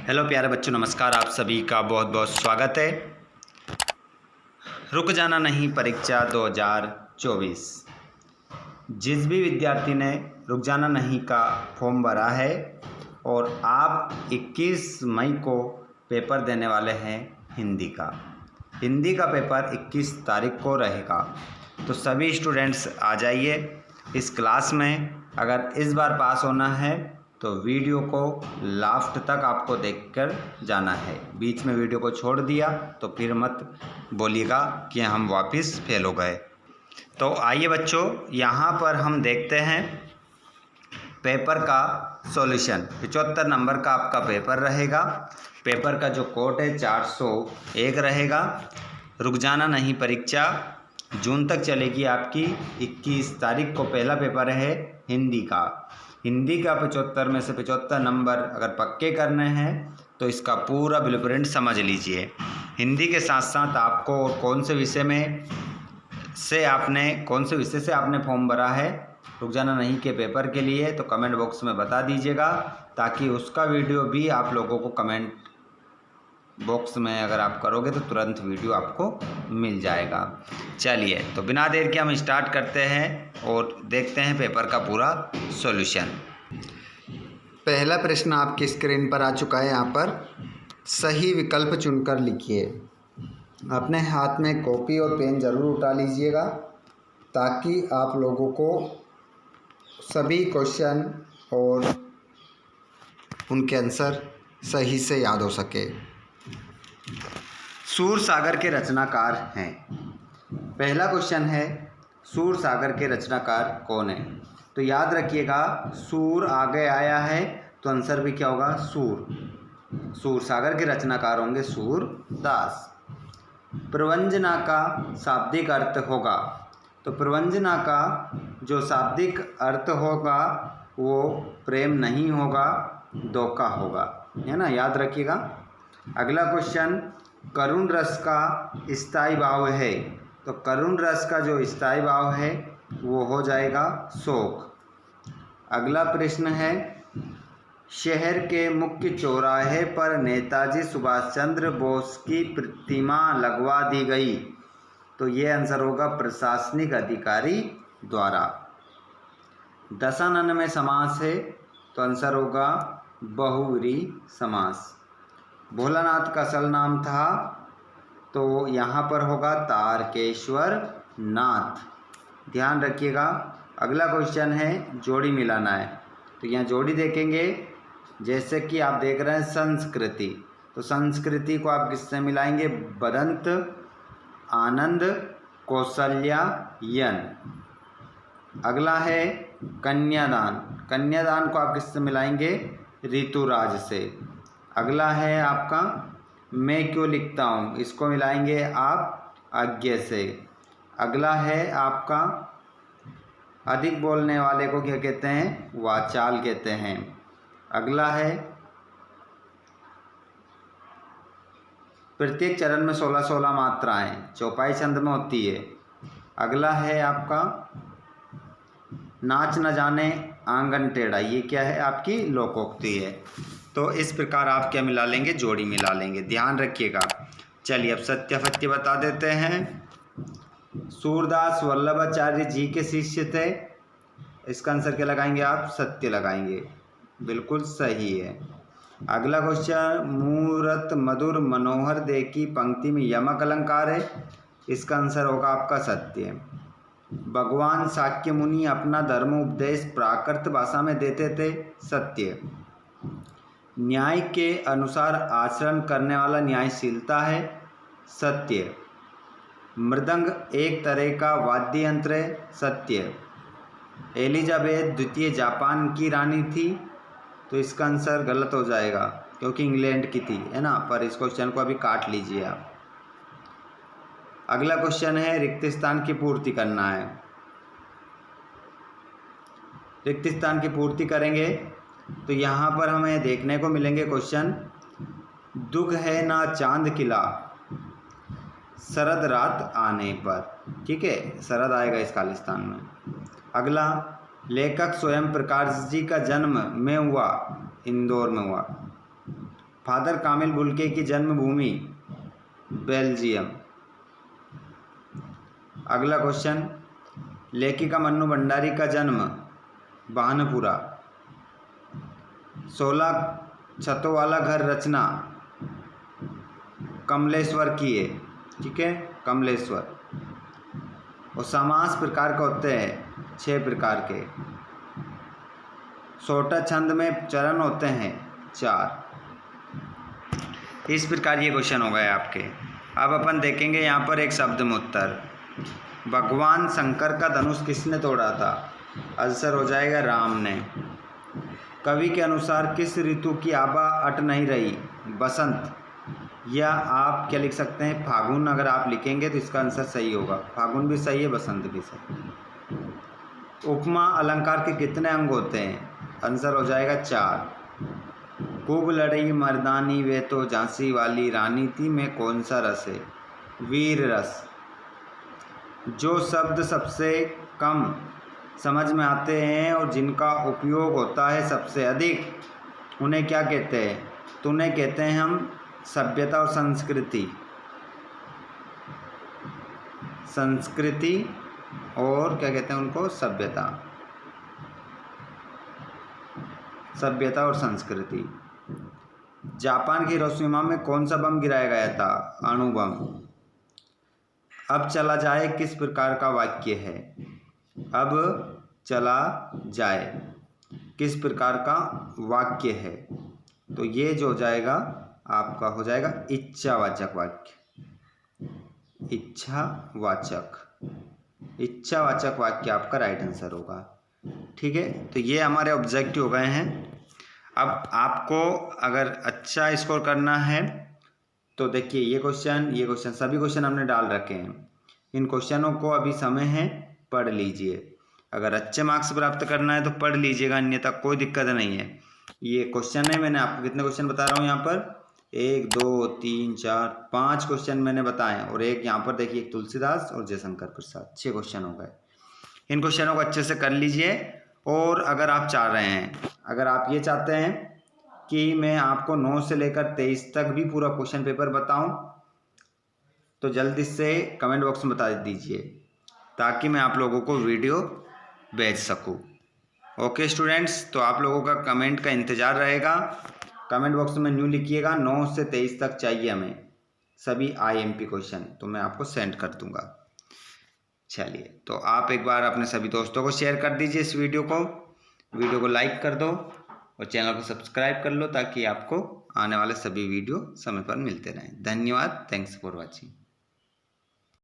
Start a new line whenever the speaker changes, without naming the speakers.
Hello प्यारे बच्चों, नमस्कार। आप सभी का बहुत बहुत स्वागत है। रुक जाना नहीं परीक्षा 2024। जिस भी विद्यार्थी ने रुक जाना नहीं का फॉर्म भरा है और आप 21 मई को पेपर देने वाले हैं हिंदी का पेपर 21 तारीख को रहेगा। तो सभी स्टूडेंट्स आ जाइए इस क्लास में। अगर इस बार पास होना है तो वीडियो को लास्ट तक आपको देखकर जाना है। बीच में वीडियो को छोड़ दिया तो फिर मत बोलिएगा कि हम वापस फेल हो गए। तो आइए बच्चों, यहाँ पर हम देखते हैं पेपर का सॉल्यूशन। 75 नंबर का आपका पेपर रहेगा। पेपर का जो कोड है 401 रहेगा। रुक जाना नहीं परीक्षा जून तक चलेगी आपकी। 21 तारीख को पहला पेपर है हिंदी का। 75 में से 75 नंबर अगर पक्के करने हैं तो इसका पूरा ब्लूप्रिंट समझ लीजिए। हिंदी के साथ साथ आपको और कौन से विषय से आपने फॉर्म भरा है रुक जाना नहीं के पेपर के लिए, तो कमेंट बॉक्स में बता दीजिएगा, ताकि उसका वीडियो भी आप लोगों को कमेंट बॉक्स में अगर आप करोगे तो तुरंत वीडियो आपको मिल जाएगा। चलिए, तो बिना देर के हम स्टार्ट करते हैं और देखते हैं पेपर का पूरा सॉल्यूशन।
पहला प्रश्न आपकी स्क्रीन पर आ चुका है। यहाँ पर सही विकल्प चुनकर लिखिए। अपने हाथ में कॉपी और पेन ज़रूर उठा लीजिएगा, ताकि आप लोगों को सभी क्वेश्चन और उनके आंसर सही से याद हो सके।
सूर सागर के रचनाकार हैं। पहला क्वेश्चन है, सूर सागर के रचनाकार कौन है? तो याद रखिएगा, सूर आगे आया है तो आंसर भी क्या होगा? सूर सागर के रचनाकार होंगे सूरदास। प्रवंजना का शाब्दिक अर्थ होगा, तो प्रवंजना का जो शाब्दिक अर्थ होगा वो प्रेम नहीं होगा, धोखा होगा, है ना, याद रखिएगा। अगला क्वेश्चन, करुण रस का स्थायी भाव है, तो करुण रस का जो स्थायी भाव है वो हो जाएगा शोक। अगला प्रश्न है, शहर के मुख्य चौराहे पर नेताजी सुभाष चंद्र बोस की प्रतिमा लगवा दी गई, तो ये आंसर होगा प्रशासनिक अधिकारी द्वारा। दशानन में समास है तो आंसर होगा बहुव्रीहि समास। भोलानाथ का असल नाम था तो यहाँ पर होगा तारकेश्वर नाथ, ध्यान रखिएगा। अगला क्वेश्चन है, जोड़ी मिलाना है, तो यहाँ जोड़ी देखेंगे। जैसे कि आप देख रहे हैं संस्कृति, तो संस्कृति को आप किससे मिलाएंगे? बदंत, आनंद, कौशल्या, यन। अगला है कन्यादान, कन्यादान को आप किससे मिलाएंगे? ऋतुराज से। अगला है आपका मैं क्यों लिखता हूँ, इसको मिलाएंगे आप आज्ञा से। अगला है आपका अधिक बोलने वाले को क्या कहते हैं? वाचाल कहते हैं। अगला है प्रत्येक चरण में 16-16 मात्राएं, चौपाई छंद में होती है। अगला है आपका नाच न जाने आंगन टेढ़ा, ये क्या है? आपकी लोकोक्ति है। तो इस प्रकार आप क्या मिला लेंगे? जोड़ी मिला लेंगे, ध्यान रखिएगा। चलिए, अब सत्यापत्य बता देते हैं। सूरदास वल्लभाचार्य जी के शिष्य थे, इसका आंसर क्या लगाएंगे आप? सत्य लगाएंगे, बिल्कुल सही है। अगला क्वेश्चन, मूरत मधुर मनोहर दे की पंक्ति में यमक अलंकार है, इसका आंसर होगा आपका सत्य। भगवान शाक्य मुनि अपना धर्म उपदेश प्राकृत भाषा में देते थे, सत्य। न्याय के अनुसार आचरण करने वाला न्यायशीलता है, सत्य। मृदंग एक तरह का वाद्य यंत्र है, सत्य। एलिजाबेथ द्वितीय जापान की रानी थी, तो इसका आंसर गलत हो जाएगा क्योंकि इंग्लैंड की थी, है ना, पर इस क्वेश्चन को अभी काट लीजिए आप। अगला क्वेश्चन है, रिक्त स्थान की पूर्ति करना है। रिक्त स्थान की पूर्ति करेंगे तो यहाँ पर हमें देखने को मिलेंगे क्वेश्चन, दुख है ना चांद खिला शरद रात आने पर, ठीक है, शरद आएगा इस खालिस्तान में। अगला, लेखक स्वयं प्रकाश जी का जन्म में हुआ, इंदौर में हुआ। फादर कामिल बुल्के की जन्मभूमि बेल्जियम। अगला क्वेश्चन, लेखिका मन्नू भंडारी का जन्म भानपुरा। 16 छतों वाला घर रचना कमलेश्वर की है, ठीक है, कमलेश्वर। और समास प्रकार के होते हैं 6 प्रकार के। सोटा छंद में चरण होते हैं 4। इस प्रकार ये क्वेश्चन हो गए आपके। अब अपन देखेंगे यहाँ पर एक शब्द में उत्तर। भगवान शंकर का धनुष किसने तोड़ा था? आंसर हो जाएगा राम ने। कवि के अनुसार किस ऋतु की आभा अट नहीं रही? बसंत। या आप क्या लिख सकते हैं? फागुन। अगर आप लिखेंगे तो इसका आंसर सही होगा। फागुन भी सही है, बसंत भी सही। उपमा अलंकार के कितने अंग होते हैं? आंसर हो जाएगा 4। खूब लड़ी मर्दानी वे तो झांसी वाली रानी थी में कौन सा रस है? वीर रस। जो शब्द सबसे कम समझ में आते हैं और जिनका उपयोग होता है सबसे अधिक, उन्हें क्या कहते हैं? तो उन्हें कहते हैं हम सभ्यता और संस्कृति। संस्कृति और क्या कहते हैं उनको? सभ्यता। सभ्यता और संस्कृति। जापान की हिरोशिमा में कौन सा बम गिराया गया था? अणु बम। अब चला जाए किस प्रकार का वाक्य है? अब चला जाए किस प्रकार का वाक्य है? तो ये जो हो जाएगा आपका हो जाएगा इच्छावाचक वाक्य। इच्छावाचक। इच्छावाचक वाक्य आपका राइट आंसर होगा, ठीक है। तो ये हमारे ऑब्जेक्टिव हो गए हैं। अब आपको अगर अच्छा स्कोर करना है तो देखिए ये क्वेश्चन सभी क्वेश्चन हमने डाल रखे हैं। इन क्वेश्चनों को अभी समय है, पढ़ लीजिए। अगर अच्छे मार्क्स प्राप्त करना है तो पढ़ लीजिएगा, अन्यथा कोई दिक्कत नहीं है। ये क्वेश्चन है, मैंने आपको कितने क्वेश्चन बता रहा हूँ यहाँ पर? 1 2 3 4 5 क्वेश्चन मैंने बताए। और एक यहाँ पर देखिए एक तुलसीदास और जयशंकर प्रसाद, 6 क्वेश्चन हो गए। इन क्वेश्चनों को अच्छे से कर लीजिए। और अगर आप चाह रहे हैं, अगर आप ये चाहते हैं कि मैं आपको 9 से लेकर 23 तक भी पूरा क्वेश्चन पेपर बताऊं, तो जल्दी से कमेंट बॉक्स में बता दीजिए ताकि मैं आप लोगों को वीडियो भेज सकूं। ओके स्टूडेंट्स, तो आप लोगों का कमेंट का इंतज़ार रहेगा। कमेंट बॉक्स में न्यू लिखिएगा 9 से 23 तक चाहिए हमें सभी IMP क्वेश्चन, तो मैं आपको सेंड कर दूंगा। चलिए, तो आप एक बार अपने सभी दोस्तों को शेयर कर दीजिए इस वीडियो को लाइक कर दो और चैनल को सब्सक्राइब कर लो ताकि आपको आने वाले सभी वीडियो समय पर मिलते रहें। धन्यवाद। Thanks for watching.